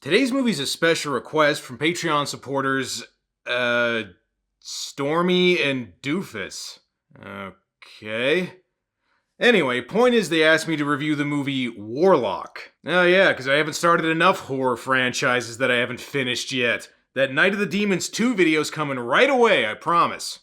Today's movie's a special request from Patreon supporters, Stormy and Doofus. Okay. Anyway, point is they asked me to review the movie Warlock. Oh yeah, because I haven't started enough horror franchises that I haven't finished yet. That Night of the Demons 2 video's coming right away, I promise.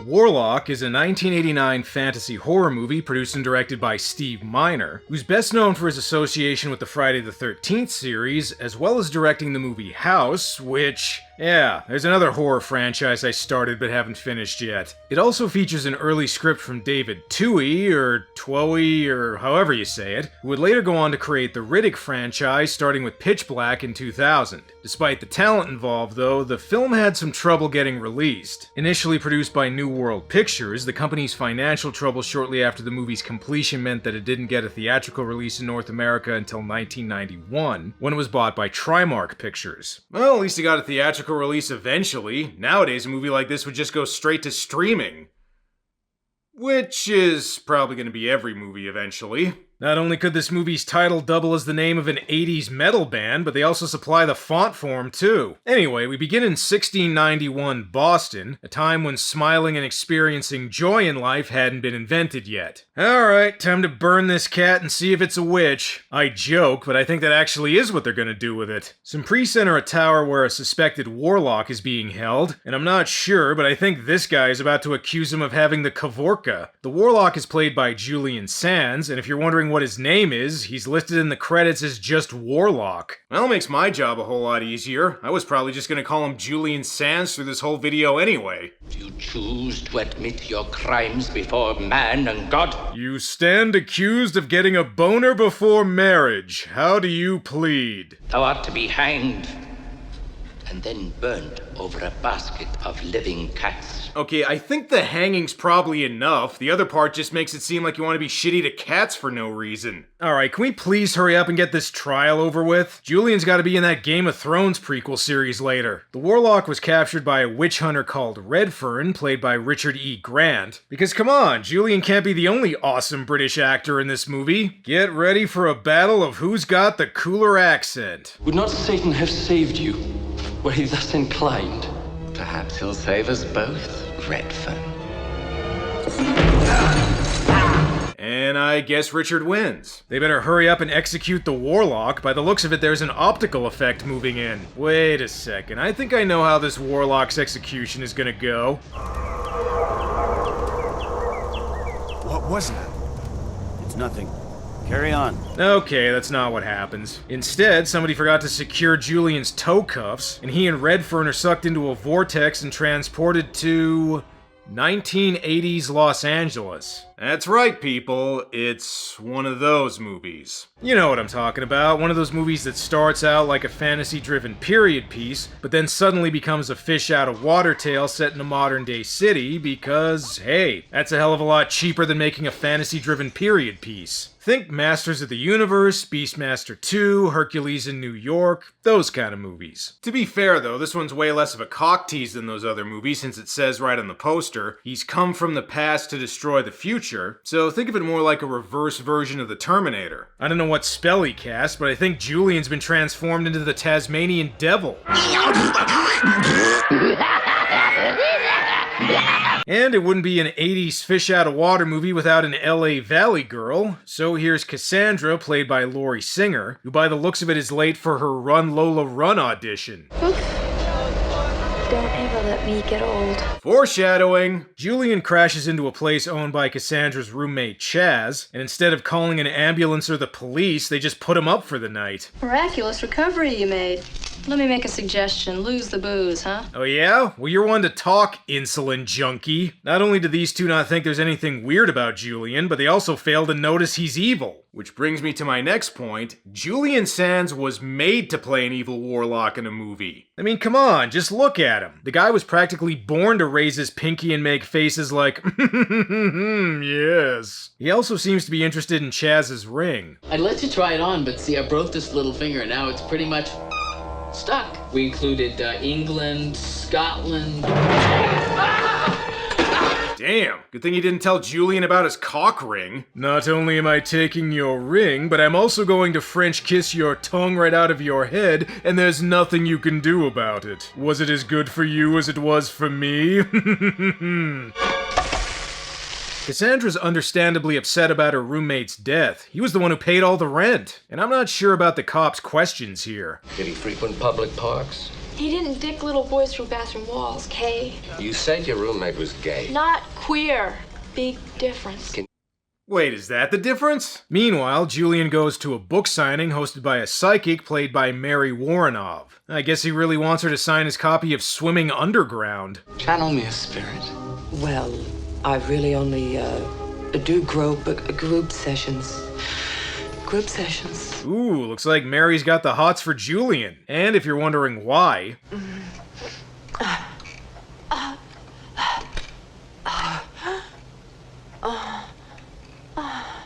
Warlock is a 1989 fantasy horror movie produced and directed by Steve Miner, who's best known for his association with the Friday the 13th series, as well as directing the movie House, which, yeah, there's another horror franchise I started but haven't finished yet. It also features an early script from David Twohy, or Twohy, or however you say it, who would later go on to create the Riddick franchise, starting with Pitch Black in 2000. Despite the talent involved, though, the film had some trouble getting released. Initially produced by New World Pictures, the company's financial trouble shortly after the movie's completion meant that it didn't get a theatrical release in North America until 1991, when it was bought by Trimark Pictures. Well, at least it got a theatrical release eventually. Nowadays, a movie like this would just go straight to streaming. Which is probably going to be every movie eventually. Not only could this movie's title double as the name of an 80s metal band, but they also supply the font for 'em too. Anyway, we begin in 1691 Boston, a time when smiling and experiencing joy in life hadn't been invented yet. Alright, time to burn this cat and see if it's a witch. I joke, but I think that actually is what they're gonna do with it. Some priests enter a tower where a suspected warlock is being held, and I'm not sure, but I think this guy is about to accuse him of having the Kavorka. The warlock is played by Julian Sands, and if you're wondering what his name is, he's listed in the credits as just Warlock. Well, makes my job a whole lot easier. I was probably just gonna call him Julian Sands through this whole video anyway. You choose to admit your crimes before man and God? You stand accused of getting a boner before marriage. How do you plead? Thou art to be hanged, and then burned over a basket of living cats. Okay, I think the hanging's probably enough. The other part just makes it seem like you want to be shitty to cats for no reason. Alright, can we please hurry up and get this trial over with? Julian's gotta be in that Game of Thrones prequel series later. The Warlock was captured by a witch hunter called Redfern, played by Richard E. Grant. Because come on, Julian can't be the only awesome British actor in this movie. Get ready for a battle of who's got the cooler accent. Would not Satan have saved you, were he thus inclined? Perhaps he'll save us both, Redfern. And I guess Richard wins. They better hurry up and execute the Warlock. By the looks of it, there's an optical effect moving in. Wait a second, I think I know how this Warlock's execution is gonna go. What was that? It's nothing. Carry on. Okay, that's not what happens. Instead, somebody forgot to secure Julian's toe cuffs, and he and Redfern are sucked into a vortex and transported to 1980s Los Angeles. That's right, people. It's one of those movies. You know what I'm talking about. One of those movies that starts out like a fantasy-driven period piece, but then suddenly becomes a fish-out-of-water tale set in a modern-day city because, hey, that's a hell of a lot cheaper than making a fantasy-driven period piece. Think Masters of the Universe, Beastmaster 2, Hercules in New York, those kind of movies. To be fair though, this one's way less of a cock tease than those other movies since it says right on the poster, he's come from the past to destroy the future, so think of it more like a reverse version of the Terminator. I don't know what spell he cast, but I think Julian's been transformed into the Tasmanian Devil. And it wouldn't be an 80s fish-out-of-water movie without an LA Valley girl, so here's Cassandra, played by Laurie Singer, who by the looks of it is late for her Run Lola Run audition. Don't ever let me get old. Foreshadowing! Julian crashes into a place owned by Cassandra's roommate Chaz, and instead of calling an ambulance or the police, they just put him up for the night. Miraculous recovery you made. Let me make a suggestion. Lose the booze, huh? Oh yeah? Well, you're one to talk, insulin junkie. Not only do these two not think there's anything weird about Julian, but they also fail to notice he's evil. Which brings me to my next point. Julian Sands was made to play an evil warlock in a movie. I mean, come on, just look at him. The guy was practically born to raise his pinky and make faces like, yes. He also seems to be interested in Chaz's ring. I'd let you try it on, but see, I broke this little finger and now it's pretty much stuck. We included England, Scotland. Damn, good thing you didn't tell Julian about his cock ring. Not only am I taking your ring, but I'm also going to French kiss your tongue right out of your head, and there's nothing you can do about it. Was it as good for you as it was for me? Cassandra's understandably upset about her roommate's death. He was the one who paid all the rent. And I'm not sure about the cops' questions here. Did he frequent public parks? He didn't dick little boys through bathroom walls, Kay. You said your roommate was gay. Not queer. Big difference. Wait, is that the difference? Meanwhile, Julian goes to a book signing hosted by a psychic played by Mary Warrenov. I guess he really wants her to sign his copy of Swimming Underground. Channel me a spirit. Well, I really only do group sessions. Group sessions. Ooh, looks like Mary's got the hots for Julian. And if you're wondering why...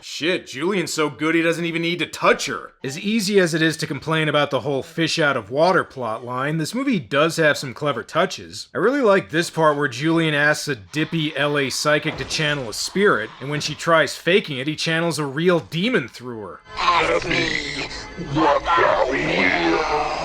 Shit, Julian's so good he doesn't even need to touch her. As easy as it is to complain about the whole fish out of water plotline, this movie does have some clever touches. I really like this part where Julian asks a dippy LA psychic to channel a spirit, and when she tries faking it, he channels a real demon through her. Ask me what thou wilt.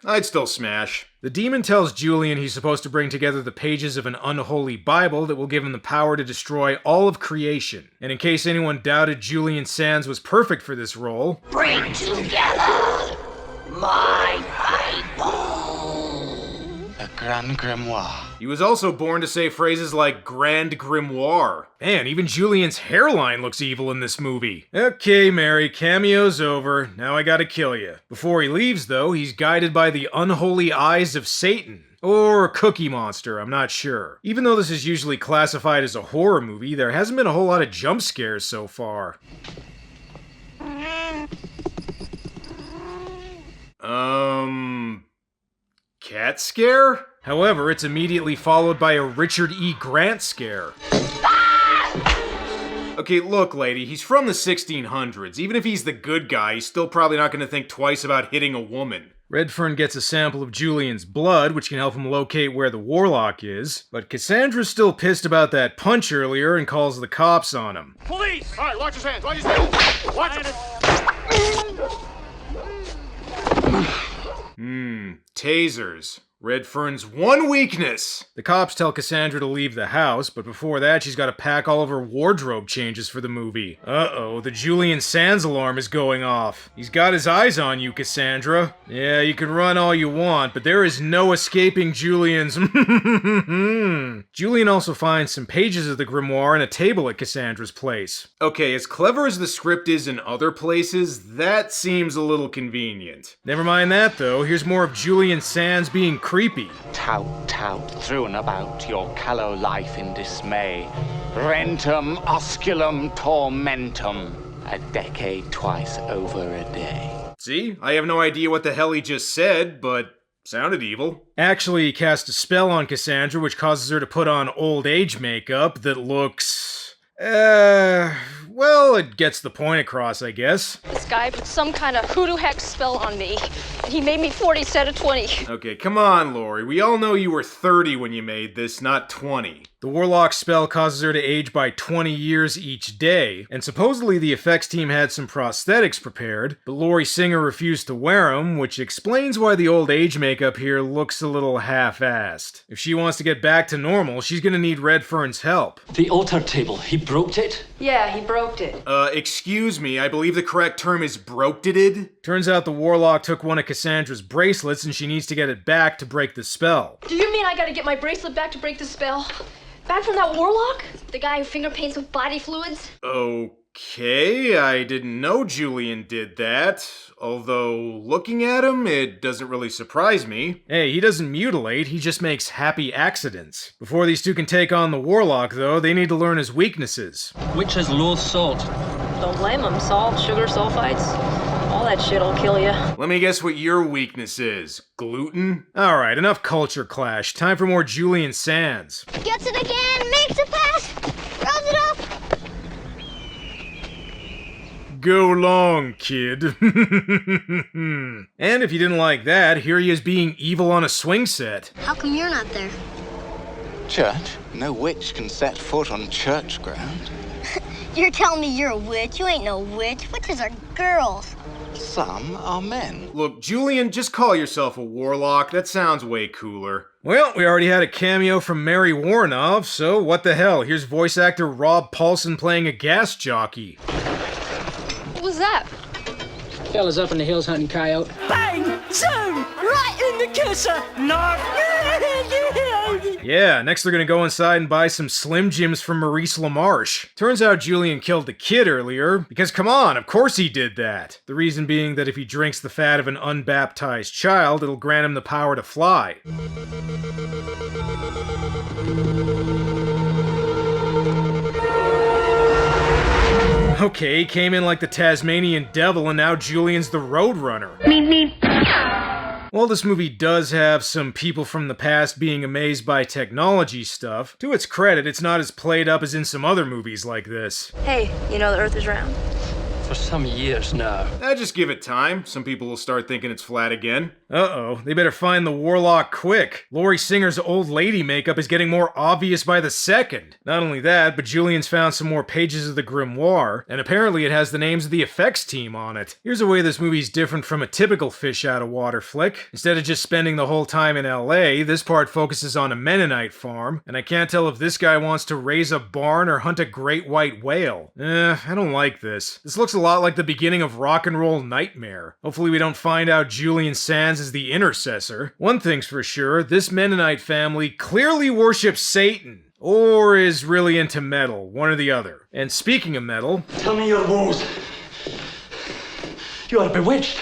I'd still smash. The demon tells Julian he's supposed to bring together the pages of an unholy Bible that will give him the power to destroy all of creation. And in case anyone doubted Julian Sands was perfect for this role, Bring together my Bible. A Grand Grimoire. he was also born to say phrases like Grand Grimoire. Man, even Julian's hairline looks evil in this movie. Okay, Mary, cameo's over. Now I gotta kill you. Before he leaves, though, he's guided by the unholy eyes of Satan. Or Cookie Monster, I'm not sure. Even though this is usually classified as a horror movie, there hasn't been a whole lot of jump scares so far. Cat scare? However, it's immediately followed by a Richard E. Grant scare. Okay, look, lady, he's from the 1600s. Even if he's the good guy, he's still probably not going to think twice about hitting a woman. Redfern gets a sample of Julian's blood, which can help him locate where the Warlock is, but Cassandra's still pissed about that punch earlier and calls the cops on him. Police! All right, watch his hands. Watch his hands. Watch him. Tasers. Redfern's one weakness! The cops tell Cassandra to leave the house, but before that she's got to pack all of her wardrobe changes for the movie. Uh-oh, the Julian Sands alarm is going off. He's got his eyes on you, Cassandra. Yeah, you can run all you want, but there is no escaping Julian's Julian also finds some pages of the grimoire and a table at Cassandra's place. Okay, as clever as the script is in other places, that seems a little convenient. Never mind that, though. Here's more of Julian Sands being creepy. Tout, thrown about your callow life in dismay. Rentum osculum tormentum. A decade twice over a day. See? I have no idea what the hell he just said, but sounded evil. Actually, he cast a spell on Cassandra, which causes her to put on old age makeup that looks... well, it gets the point across, I guess. This guy put some kind of hoodoo hex spell on me, and he made me 40 instead of 20. Okay, come on, Lori. We all know you were 30 when you made this, not 20. The Warlock spell causes her to age by 20 years each day, and supposedly the effects team had some prosthetics prepared, but Lori Singer refused to wear them, which explains why the old age makeup here looks a little half-assed. If she wants to get back to normal, she's gonna need Redfern's help. The altar table, he broke it? Yeah, he broke it. Excuse me, I believe the correct term is broke-it. Turns out the Warlock took one of Cassandra's bracelets and she needs to get it back to break the spell. Do you mean I gotta get my bracelet back to break the spell? Back from that Warlock? The guy who finger paints with body fluids? Okay, I didn't know Julian did that. Although, looking at him, it doesn't really surprise me. Hey, he doesn't mutilate, he just makes happy accidents. Before these two can take on the Warlock, though, they need to learn his weaknesses. Which has low salt? Don't blame him. Salt, sugar, sulfites. All that shit'll kill you. Let me guess what your weakness is. Gluten? Alright, enough culture clash. Time for more Julian Sands. Gets it again, makes a pass, throws it up. Go long, kid. And if you didn't like that, here he is being evil on a swing set. How come you're not there? Church? No witch can set foot on church ground. You're telling me you're a witch? You ain't no witch. Witches are girls. Some are men. Look, Julian, just call yourself a warlock. That sounds way cooler. Well, we already had a cameo from Mary Warnoff, so what the hell? Here's voice actor Rob Paulson playing a gas jockey. What was that? Fella's up in the hills hunting coyote. Bang! Zoom! Right in the kisser! No! Yeah, next they're gonna go inside and buy some Slim Jims from Maurice LaMarche. Turns out Julian killed the kid earlier, because come on, of course he did that. The reason being that if he drinks the fat of an unbaptized child, it'll grant him the power to fly. Okay, came in like the Tasmanian devil and now Julian's the Roadrunner. While this movie does have some people from the past being amazed by technology stuff, to its credit, it's not as played up as in some other movies like this. Hey, you know the Earth is round? For some years now. Just give it time. Some people will start thinking it's flat again. Uh-oh, they better find the Warlock quick. Laurie Singer's old lady makeup is getting more obvious by the second. Not only that, but Julian's found some more pages of the grimoire, and apparently it has the names of the effects team on it. Here's a way this movie's different from a typical fish-out-of-water flick. Instead of just spending the whole time in LA, this part focuses on a Mennonite farm, and I can't tell if this guy wants to raise a barn or hunt a great white whale. I don't like this. This looks a lot like the beginning of Rock and Roll Nightmare. Hopefully we don't find out Julian Sands is the intercessor. One thing's for sure, this Mennonite family clearly worships Satan. Or is really into metal, one or the other. And speaking of metal... Tell me your woes. You are bewitched.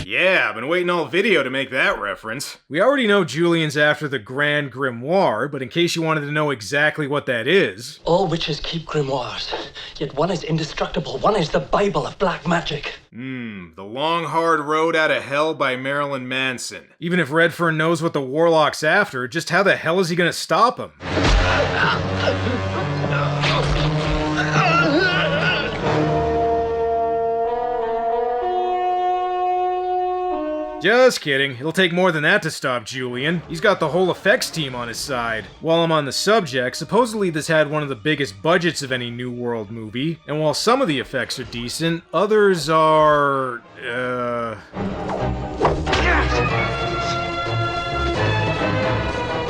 Yeah, I've been waiting all video to make that reference. We already know Julian's after the Grand Grimoire, but in case you wanted to know exactly what that is... All witches keep grimoires, yet one is indestructible, one is the Bible of black magic. The Long Hard Road Out of Hell by Marilyn Manson. Even if Redfern knows what the Warlock's after, just how the hell is he gonna stop him? Just kidding. It'll take more than that to stop Julian. He's got the whole effects team on his side. While I'm on the subject, supposedly this had one of the biggest budgets of any New World movie, and while some of the effects are decent, others are...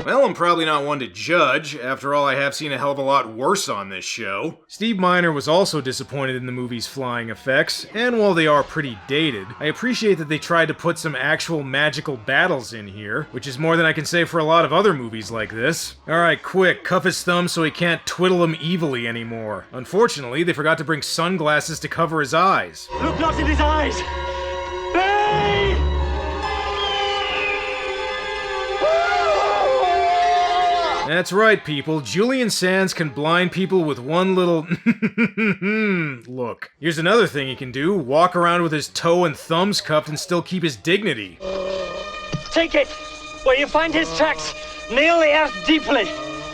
Well, I'm probably not one to judge. After all, I have seen a hell of a lot worse on this show. Steve Miner was also disappointed in the movie's flying effects, and while they are pretty dated, I appreciate that they tried to put some actual magical battles in here, which is more than I can say for a lot of other movies like this. Alright, quick, cuff his thumb so he can't twiddle him evilly anymore. Unfortunately, they forgot to bring sunglasses to cover his eyes. Look not in his eyes! Bay! That's right, people. Julian Sands can blind people with one little look. Here's another thing he can do. Walk around with his toe and thumbs cuffed and still keep his dignity. Take it! Where you find his tracks, nail the earth deeply!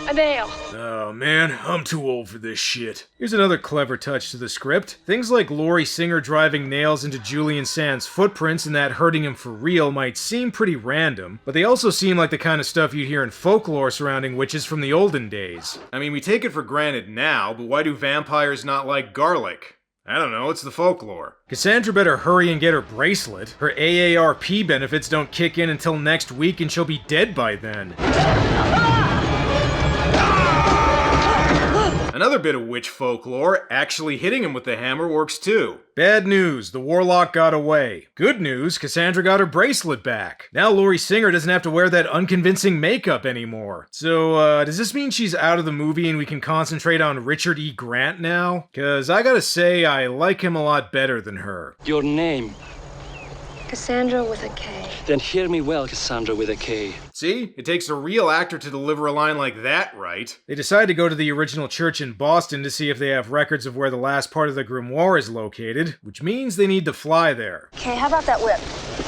A nail. Oh man, I'm too old for this shit. Here's another clever touch to the script. Things like Laurie Singer driving nails into Julian Sands' footprints and that hurting him for real might seem pretty random, but they also seem like the kind of stuff you'd hear in folklore surrounding witches from the olden days. I mean, we take it for granted now, but why do vampires not like garlic? I don't know, it's the folklore. Cassandra better hurry and get her bracelet. Her AARP benefits don't kick in until next week and she'll be dead by then. Another bit of witch folklore, actually hitting him with the hammer works too. Bad news, the Warlock got away. Good news, Cassandra got her bracelet back. Now Laurie Singer doesn't have to wear that unconvincing makeup anymore. So, does this mean she's out of the movie and we can concentrate on Richard E. Grant now? Cause I gotta say, I like him a lot better than her. Your name. Cassandra with a K. Then hear me well, Cassandra with a K. See? It takes a real actor to deliver a line like that, right? They decide to go to the original church in Boston to see if they have records of where the last part of the grimoire is located, which means they need to fly there. Okay, how about that whip?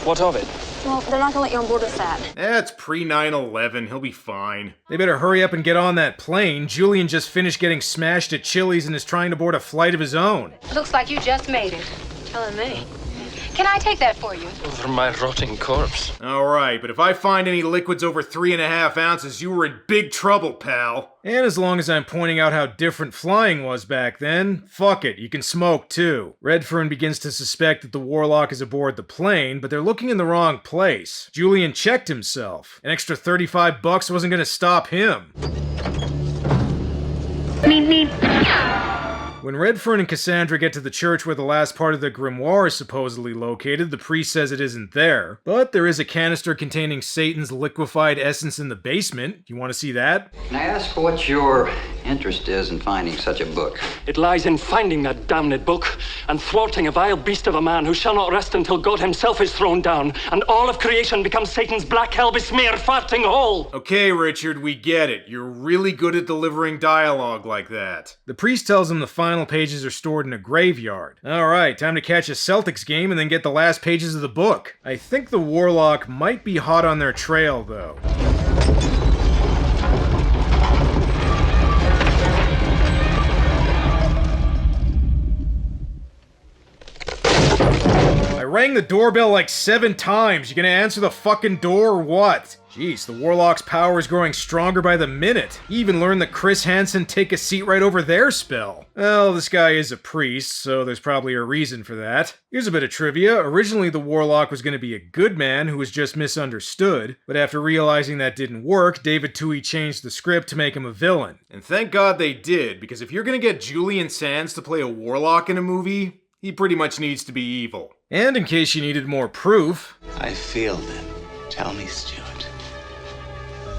What of it? Well, they're not gonna let you on board with that. It's pre-9/11, he'll be fine. They better hurry up and get on that plane. Julian just finished getting smashed at Chili's and is trying to board a flight of his own. Looks like you just made it. Telling me. Can I take that for you? Over my rotting corpse. Alright, but if I find any liquids over 3.5 ounces, you were in big trouble, pal. And as long as I'm pointing out how different flying was back then, fuck it, you can smoke too. Redfern begins to suspect that the Warlock is aboard the plane, but they're looking in the wrong place. Julian checked himself. An extra $35 wasn't gonna stop him. Meep, meep. When Redfern and Cassandra get to the church where the last part of the grimoire is supposedly located, the priest says it isn't there. But there is a canister containing Satan's liquefied essence in the basement. You want to see that? Can I ask what your interest is in finding such a book? It lies in finding that damned book and thwarting a vile beast of a man who shall not rest until God himself is thrown down and all of creation becomes Satan's black hell besmeared farting hole. Okay, Richard, we get it. You're really good at delivering dialogue like that. The priest tells him the final pages are stored in a graveyard. Alright, time to catch a Celtics game and then get the last pages of the book. I think the Warlock might be hot on their trail, though. I rang the doorbell like 7 times. You gonna answer the fucking door or what? Jeez, the Warlock's power is growing stronger by the minute. He even learned that Chris Hansen take a seat right over their spell. Well, this guy is a priest, so there's probably a reason for that. Here's a bit of trivia. Originally, the Warlock was going to be a good man who was just misunderstood, but after realizing that didn't work, David Twohy changed the script to make him a villain. And thank God they did, because if you're going to get Julian Sands to play a Warlock in a movie, he pretty much needs to be evil. And in case you needed more proof... I feel them. Tell me, Stuart.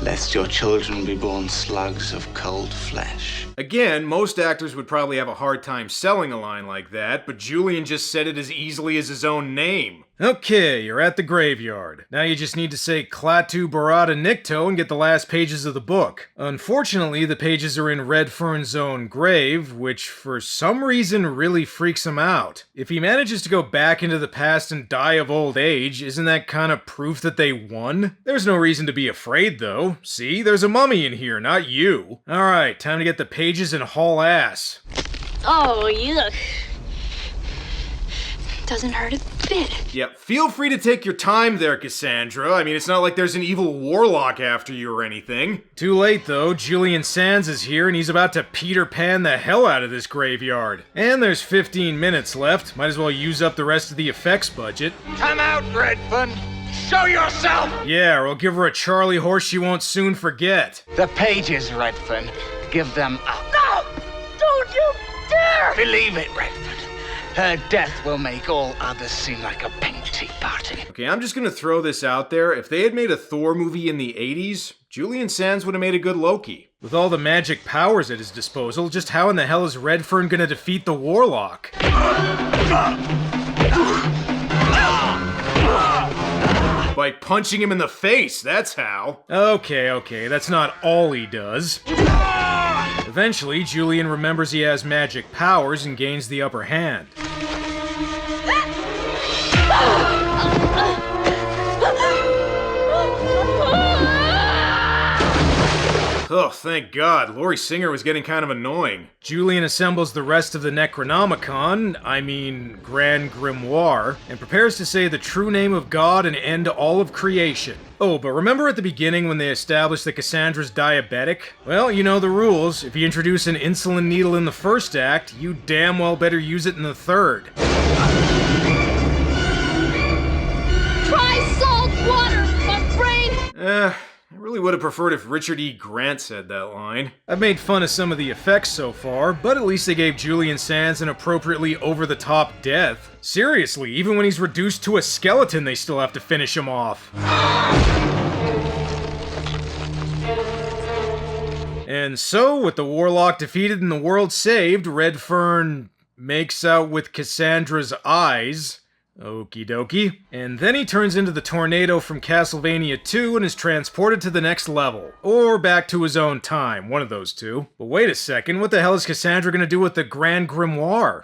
Lest your children be born slugs of cold flesh. Again, most actors would probably have a hard time selling a line like that, but Julian just said it as easily as his own name. Okay, you're at the graveyard. Now you just need to say Klaatu Barada Nikto and get the last pages of the book. Unfortunately, the pages are in Redfern's own grave, which for some reason really freaks him out. If he manages to go back into the past and die of old age, isn't that kind of proof that they won? There's no reason to be afraid though. See, there's a mummy in here, not you. Alright, time to get the pages and haul ass. Oh, yuck. Doesn't hurt a bit. Yep, feel free to take your time there, Cassandra. I mean, it's not like there's an evil warlock after you or anything. Too late, though. Julian Sands is here, and he's about to Peter Pan the hell out of this graveyard. And there's 15 minutes left. Might as well use up the rest of the effects budget. Come out, Redfern! Show yourself! Yeah, or I'll give her a Charlie horse she won't soon forget. The pages, Redfern. Give them up. No! Don't you dare! Believe it, Redfern. Her death will make all others seem like a pink tea party. Okay, I'm just gonna throw this out there. If they had made a Thor movie in the 80s, Julian Sands would have made a good Loki. With all the magic powers at his disposal, just how in the hell is Redfern gonna defeat the Warlock? By punching him in the face, that's how. Okay, that's not all he does. Eventually, Julian remembers he has magic powers and gains the upper hand. Oh, thank God. Laurie Singer was getting kind of annoying. Julian assembles the rest of the Necronomicon, Grand Grimoire, and prepares to say the true name of God and end all of creation. Oh, but remember at the beginning when they established that Cassandra's diabetic? Well, you know the rules. If you introduce an insulin needle in the first act, you damn well better use it in the third. Try salt water, my brain! I really would have preferred if Richard E. Grant said that line. I've made fun of some of the effects so far, but at least they gave Julian Sands an appropriately over-the-top death. Seriously, even when he's reduced to a skeleton, they still have to finish him off. And so, with the Warlock defeated and the world saved, Redfern makes out with Cassandra's eyes. Okie dokie. And then he turns into the tornado from Castlevania 2 and is transported to the next level. Or back to his own time, one of those two. But wait a second, what the hell is Cassandra gonna do with the Grand Grimoire?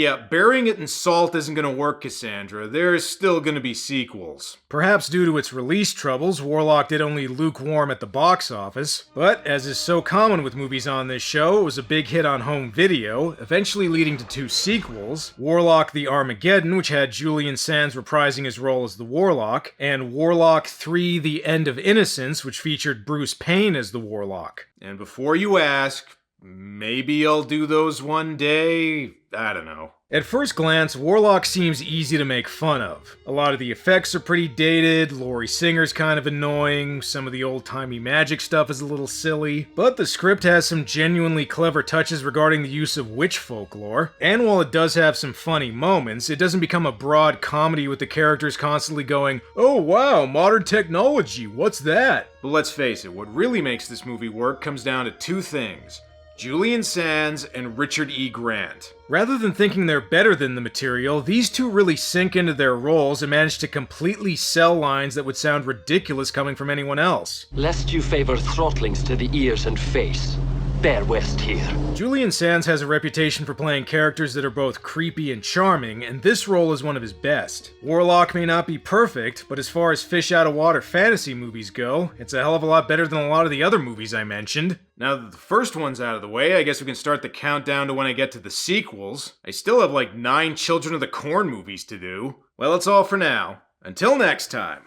Yeah, burying it in salt isn't gonna work, Cassandra. There's still gonna be sequels. Perhaps due to its release troubles, Warlock did only lukewarm at the box office, but as is so common with movies on this show, it was a big hit on home video, eventually leading to 2 sequels, Warlock the Armageddon, which had Julian Sands reprising his role as the Warlock, and Warlock 3 The End of Innocence, which featured Bruce Payne as the Warlock. And before you ask, maybe I'll do those one day? I don't know. At first glance, Warlock seems easy to make fun of. A lot of the effects are pretty dated, Laurie Singer's kind of annoying, some of the old-timey magic stuff is a little silly, but the script has some genuinely clever touches regarding the use of witch folklore, and while it does have some funny moments, it doesn't become a broad comedy with the characters constantly going, "Oh wow, modern technology, what's that?" But let's face it, what really makes this movie work comes down to 2 things. Julian Sands and Richard E. Grant. Rather than thinking they're better than the material, these 2 really sink into their roles and manage to completely sell lines that would sound ridiculous coming from anyone else. Lest you favor throttlings to the ears and face, bear west here. Julian Sands has a reputation for playing characters that are both creepy and charming, and this role is one of his best. Warlock may not be perfect, but as far as fish-out-of-water fantasy movies go, it's a hell of a lot better than a lot of the other movies I mentioned. Now that the first one's out of the way, I guess we can start the countdown to when I get to the sequels. I still have like 9 Children of the Corn movies to do. Well, that's all for now. Until next time.